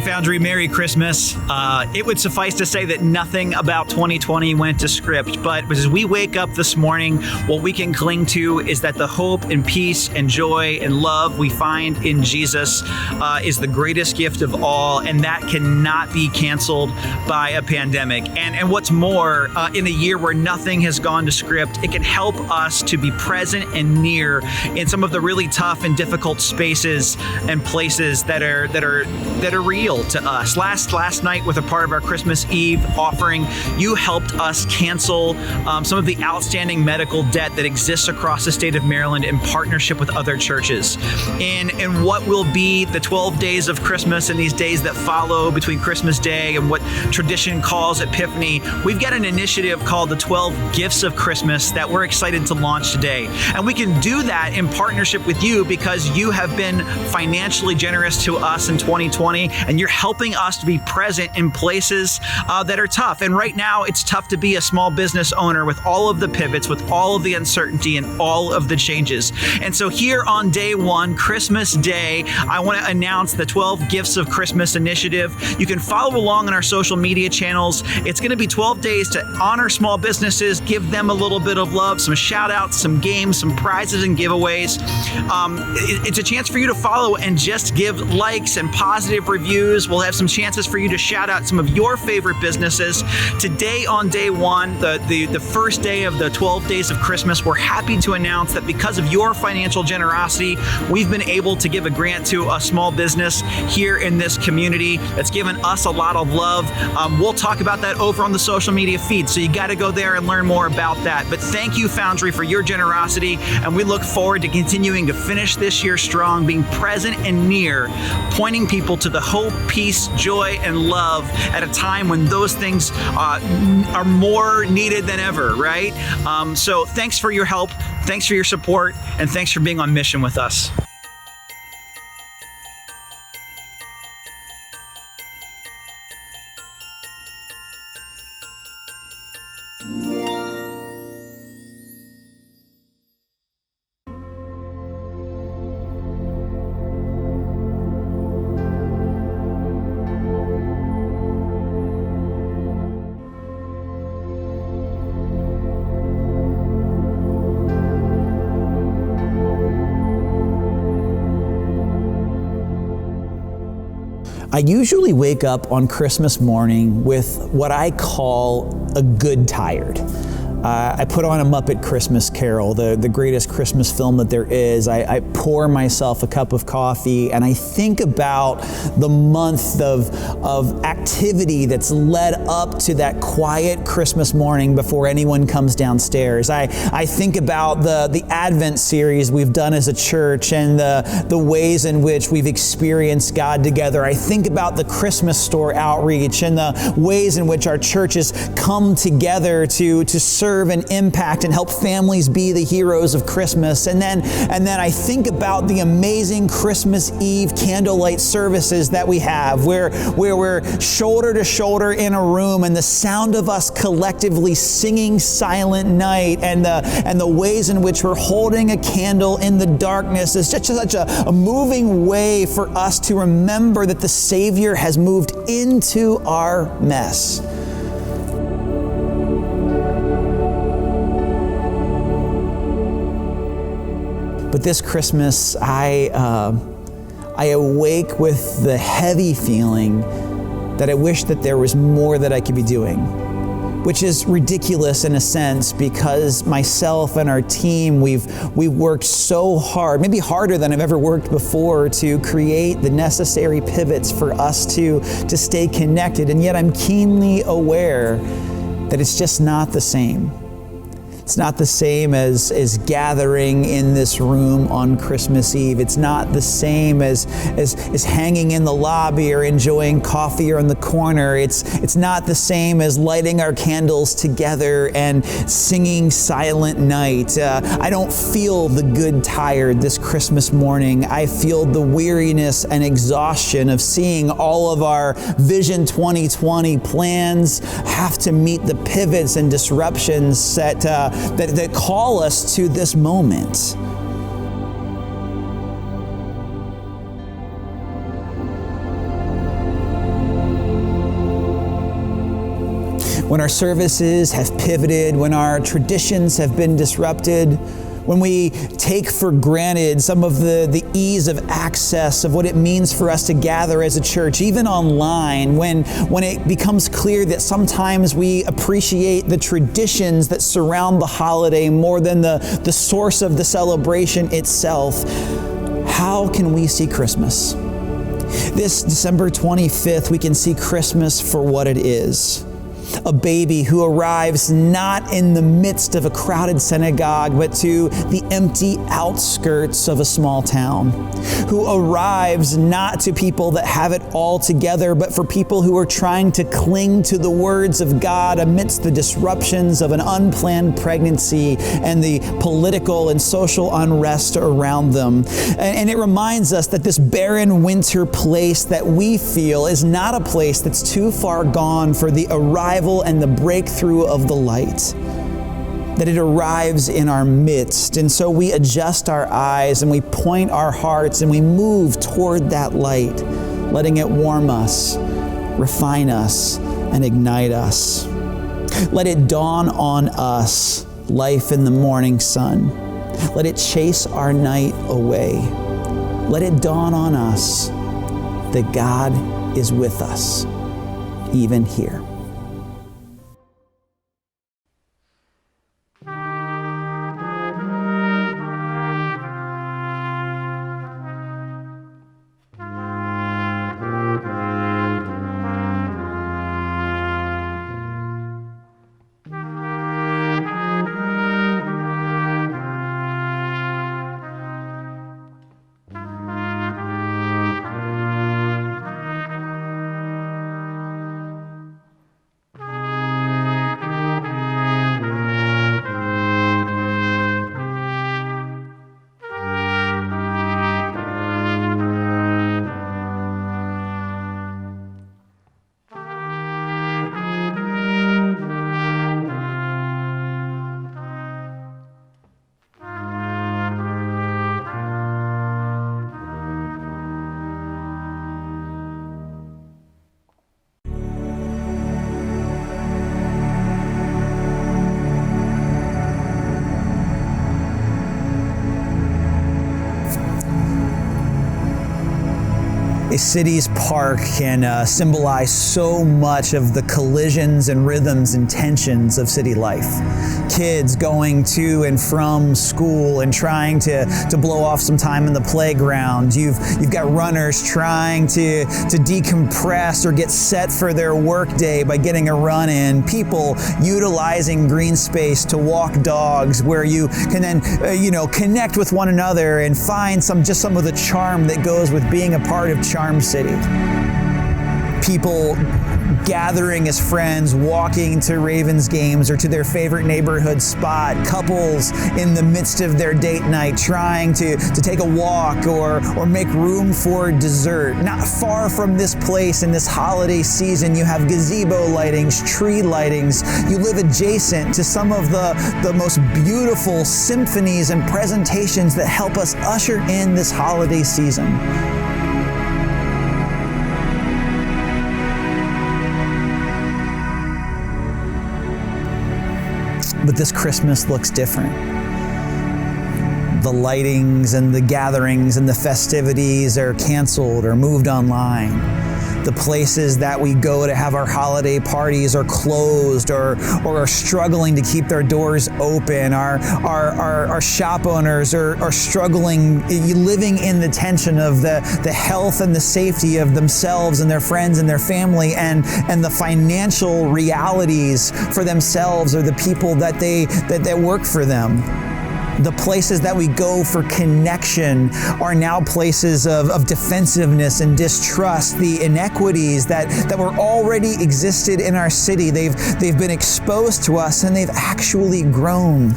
Foundry, Merry Christmas. It would suffice to say that nothing about 2020 went to script, but as we wake up this morning, what we can cling to is that the hope and peace and joy and love we find in Jesus is the greatest gift of all, and that cannot be canceled by a pandemic. And what's more, in a year where nothing has gone to script, it can help us to be present and near in some of the really tough and difficult spaces and places that are real to us. Last night, with a part of our Christmas Eve offering, you helped us cancel some of the outstanding medical debt that exists across the state of Maryland in partnership with other churches. In what will be the 12 days of Christmas and these days that follow between Christmas Day and what tradition calls Epiphany, we've got an initiative called the 12 Gifts of Christmas that we're excited to launch today. And we can do that in partnership with you because you have been financially generous to us in 2020, and you're helping us to be present in places that are tough. And right now, it's tough to be a small business owner with all of the pivots, with all of the uncertainty and all of the changes. And so here on day one, Christmas Day, I want to announce the 12 Gifts of Christmas initiative. You can follow along on our social media channels. It's going to be 12 days to honor small businesses, give them a little bit of love, some shout outs, some games, some prizes and giveaways. It's a chance for you to follow and just give likes and positive reviews. We'll have some chances for you to shout out some of your favorite businesses. Today on day one, the first day of the 12 days of Christmas, we're happy to announce that because of your financial generosity, we've been able to give a grant to a small business here in this community that's given us a lot of love. We'll talk about that over on the social media feed, so you got to go there and learn more about that. But thank you, Foundry, for your generosity, and we look forward to continuing to finish this year strong, being present and near, pointing people to the hope, peace, joy, and love at a time when those things are more needed than ever, right? So thanks for your help, thanks for your support, and thanks for being on mission with us. I usually wake up on Christmas morning with what I call a good tired. I put on a Muppet Christmas Carol, the greatest Christmas film that there is. I pour myself a cup of coffee and I think about the month of activity that's led up to that quiet Christmas morning before anyone comes downstairs. I think about the Advent series we've done as a church and the ways in which we've experienced God together. I think about the Christmas store outreach and the ways in which our churches come together to serve and impact and help families be the heroes of Christmas. And then I think about the amazing Christmas Eve candlelight services that we have, where we're shoulder to shoulder in a room, and the sound of us collectively singing Silent Night, and the ways in which we're holding a candle in the darkness is just such a moving way for us to remember that the Savior has moved into our mess. But this Christmas, I awake with the heavy feeling that I wish that there was more that I could be doing, which is ridiculous in a sense because myself and our team, we've worked so hard, maybe harder than I've ever worked before, to create the necessary pivots for us to stay connected. And yet I'm keenly aware that it's just not the same. It's not the same as gathering in this room on Christmas Eve. It's not the same as hanging in the lobby or enjoying coffee or in the corner. It's not the same as lighting our candles together and singing Silent Night. I don't feel the good tired this Christmas morning. I feel the weariness and exhaustion of seeing all of our Vision 2020 plans have to meet the pivots and disruptions that call us to this moment. when our services have pivoted, when our traditions have been disrupted, when we take for granted some of the ease of access of what it means for us to gather as a church, even online, when it becomes clear that sometimes we appreciate the traditions that surround the holiday more than the source of the celebration itself, how can we see Christmas? This December 25th, we can see Christmas for what it is. A baby who arrives not in the midst of a crowded synagogue, but to the empty outskirts of a small town. Who arrives not to people that have it all together, but for people who are trying to cling to the words of God amidst the disruptions of an unplanned pregnancy and the political and social unrest around them. And it reminds us that this barren winter place that we feel is not a place that's too far gone for the arrival and the breakthrough of the light, that it arrives in our midst. And so we adjust our eyes and we point our hearts and we move toward that light, letting it warm us, refine us, and ignite us. Let it dawn on us, life in the morning sun. Let it chase our night away. Let it dawn on us that God is with us, even here. A city's park can symbolize so much of the collisions and rhythms and tensions of city life. Kids going to and from school and trying to blow off some time in the playground. You've got runners trying to decompress or get set for their workday by getting a run in. People utilizing green space to walk dogs, where you can then connect with one another and find some of the charm that goes with being a part of Charm City. People gathering as friends, walking to Ravens games or to their favorite neighborhood spot. Couples in the midst of their date night trying to take a walk or make room for dessert. Not far from this place in this holiday season, you have gazebo lightings, tree lightings. You live adjacent to some of the most beautiful symphonies and presentations that help us usher in this holiday season. But this Christmas looks different. The lightings and the gatherings and the festivities are canceled or moved online. The places that we go to have our holiday parties are closed or are struggling to keep their doors open. Our shop owners are struggling, living in the tension of the health and the safety of themselves and their friends and their family and the financial realities for themselves or the people that work for them. The places that we go for connection are now places of defensiveness and distrust. The inequities that were already existed in our city, they've been exposed to us and they've actually grown.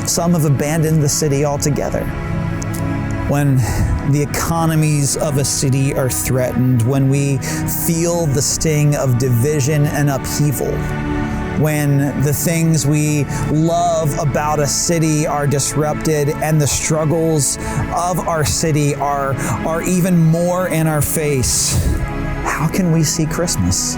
Some have abandoned the city altogether. When the economies of a city are threatened, when we feel the sting of division and upheaval, when the things we love about a city are disrupted and the struggles of our city are even more in our face, how can we see Christmas?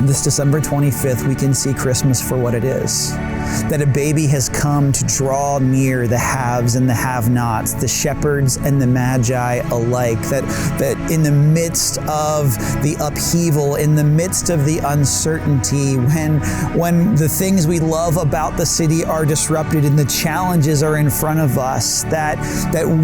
this December 25th, we can see Christmas for what it is. That a baby has come to draw near the haves and the have-nots, the shepherds and the magi alike. That in the midst of the upheaval, in the midst of the uncertainty, when the things we love about the city are disrupted and the challenges are in front of us, that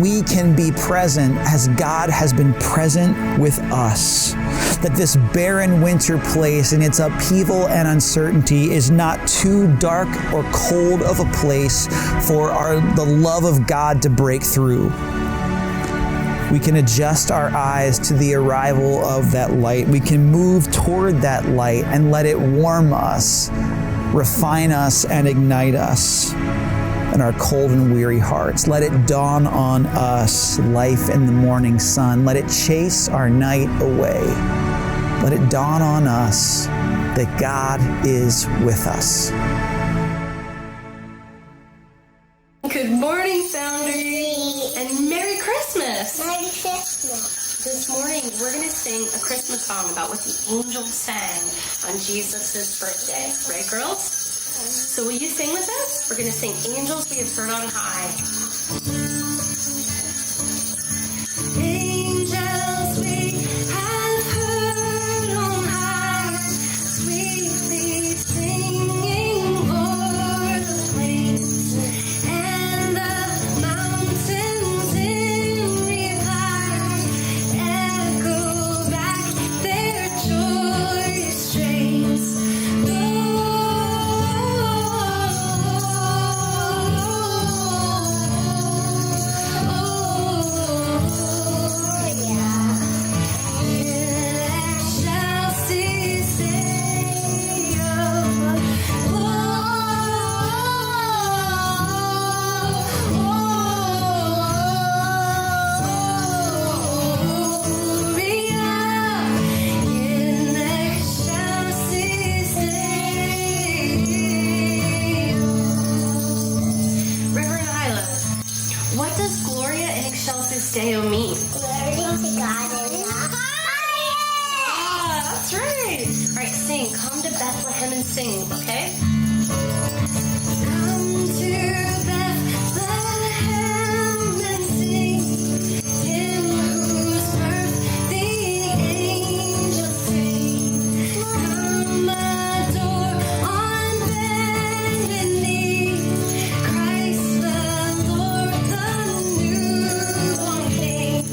we can be present as God has been present with us. That this barren winter place in its upheaval and uncertainty is not too dark or cold of a place for the love of God to break through. We can adjust our eyes to the arrival of that light. We can move toward that light and let it warm us, refine us, and ignite us in our cold and weary hearts. Let it dawn on us, life in the morning sun. Let it chase our night away. Let it dawn on us that God is with us. Good morning, Foundry, and Merry Christmas! Merry Christmas. This morning, we're going to sing a Christmas song about what the angels sang on Jesus' birthday. Right, girls? So will you sing with us? We're going to sing Angels We Have Heard on High. Angels we have heard on high, sweetly singing o'er the plains and the mountains in reply, echo back their joyous strains. What does Gloria in Excelsis Deo mean? Glory to God in the That's right. All right, sing. Come to Bethlehem and sing, okay? Come to Bethlehem and sing, Him whose birth the angels sing. Come adore on bended knee, Christ the Lord, the newborn King.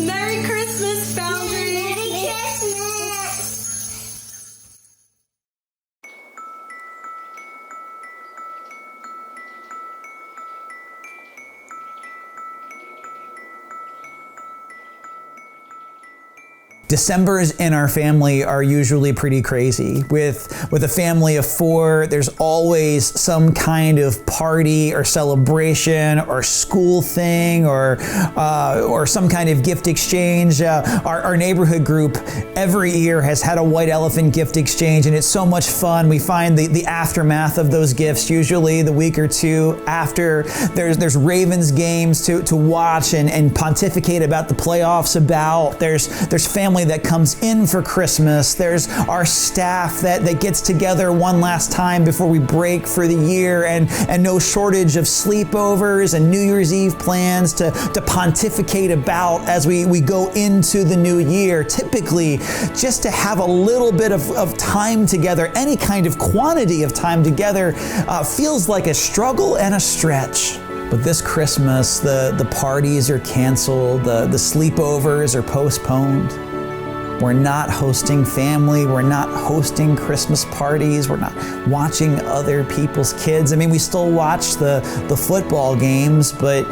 Merry Christmas, Foundry! Merry Christmas. Decembers in our family are usually pretty crazy. With a family of 4, there's always some kind of party or celebration or school thing or some kind of gift exchange. Our neighborhood group every year has had a white elephant gift exchange, and it's so much fun. We find the aftermath of those gifts usually the week or two after. There's Ravens games to watch and pontificate about the playoffs about. There's family that comes in for Christmas. There's our staff that gets together one last time before we break for the year, and no shortage of sleepovers and New Year's Eve plans to pontificate about as we go into the new year. Typically, just to have a little bit of time together, any kind of quantity of time together, feels like a struggle and a stretch. But this Christmas, the parties are canceled, the sleepovers are postponed. We're not hosting family. We're not hosting Christmas parties. We're not watching other people's kids. I mean, we still watch the football games, but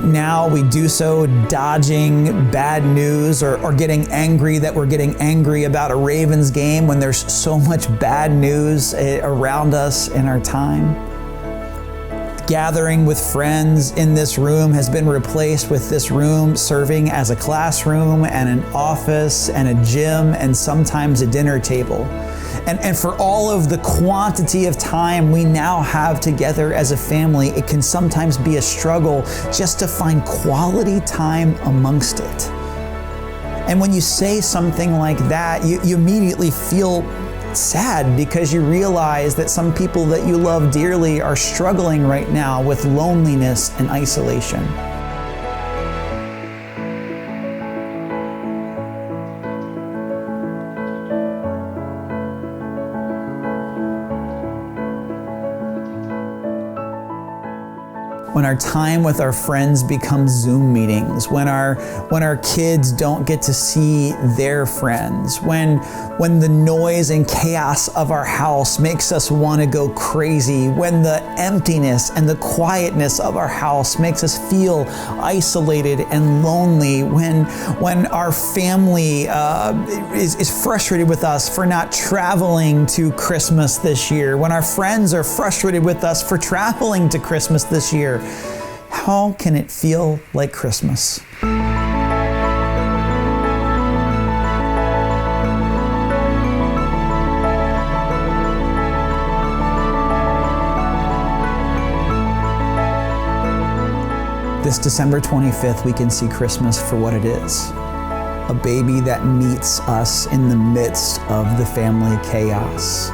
now we do so dodging bad news or getting angry that we're getting angry about a Ravens game when there's so much bad news around us in our time. Gathering with friends in this room has been replaced with this room serving as a classroom and an office and a gym and sometimes a dinner table. And for all of the quantity of time we now have together as a family, it can sometimes be a struggle just to find quality time amongst it. And when you say something like that, you immediately feel sad because you realize that some people that you love dearly are struggling right now with loneliness and isolation. When our time with our friends becomes Zoom meetings, when our kids don't get to see their friends, when the noise and chaos of our house makes us want to go crazy, when the emptiness and the quietness of our house makes us feel isolated and lonely, when our family is frustrated with us for not traveling to Christmas this year, when our friends are frustrated with us for traveling to Christmas this year, how can it feel like Christmas? This December 25th, we can see Christmas for what it is. A baby that meets us in the midst of the family chaos.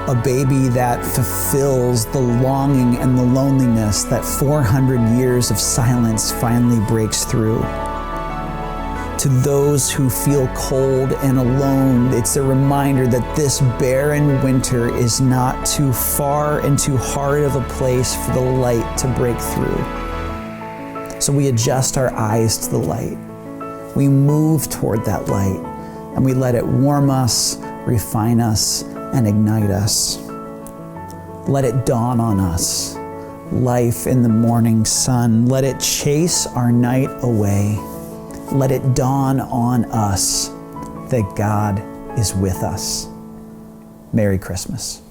A baby that fulfills the longing and the loneliness that 400 years of silence finally breaks through. To those who feel cold and alone, it's a reminder that this barren winter is not too far and too hard of a place for the light to break through. So we adjust our eyes to the light. We move toward that light, and we let it warm us, refine us, and ignite us. Let it dawn on us. Life in the morning sun. Let it chase our night away. Let it dawn on us that God is with us. Merry Christmas.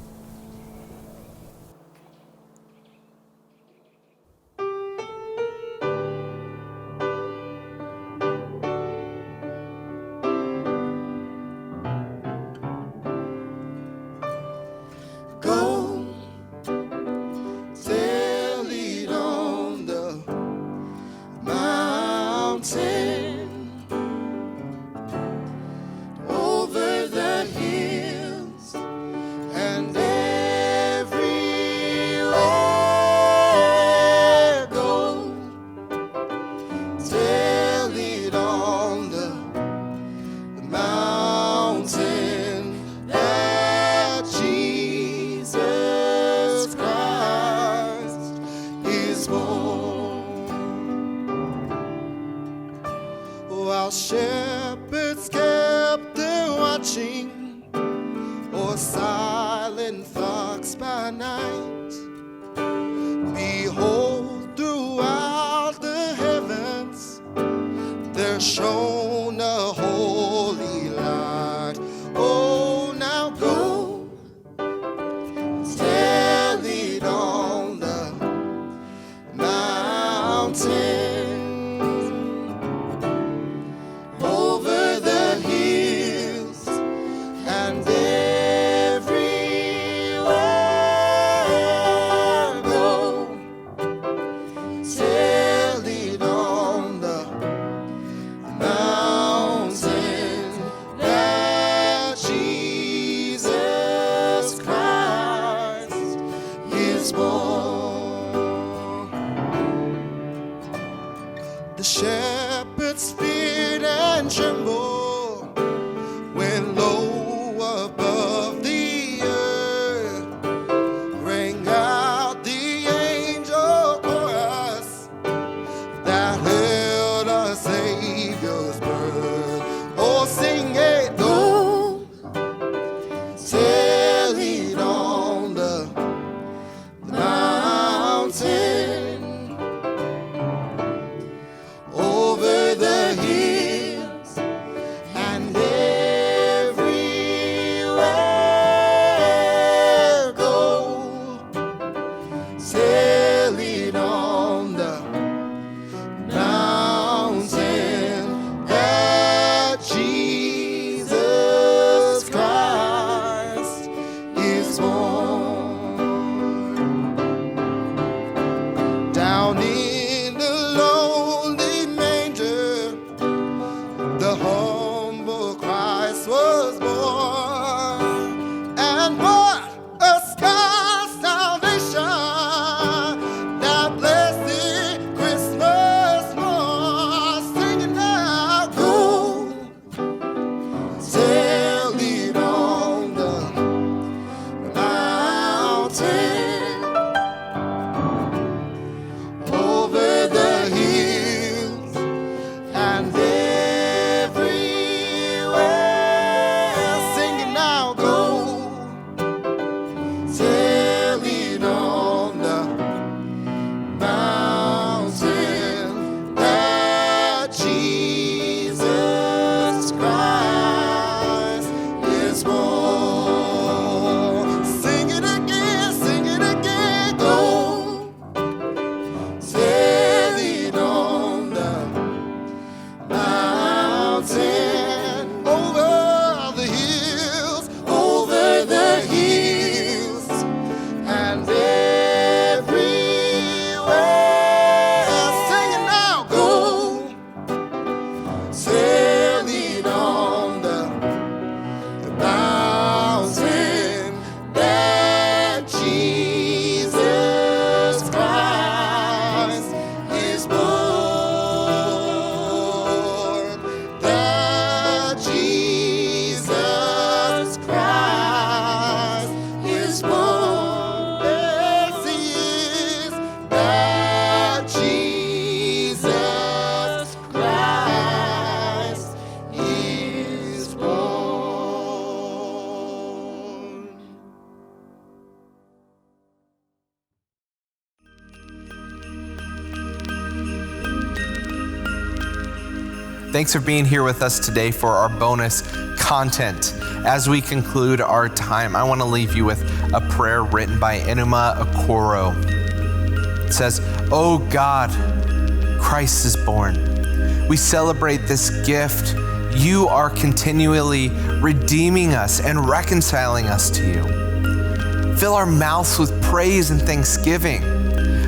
While shepherds kept their watching, or silent flocks by night, behold, throughout the heavens there shone a holy light. Oh, now go, tell it on the mountain. Everywhere Thanks for being here with us today for our bonus content. As we conclude our time, I want to leave you with a prayer written by Enuma Okoro. It says, "Oh God, Christ is born. We celebrate this gift. You are continually redeeming us and reconciling us to you. Fill our mouths with praise and thanksgiving.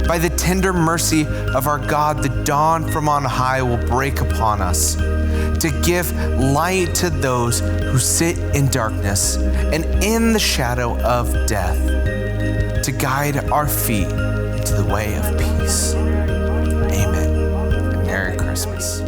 By the tender mercy of our God, the dawn from on high will break upon us to give light to those who sit in darkness and in the shadow of death, to guide our feet into the way of peace." Amen. Merry Christmas.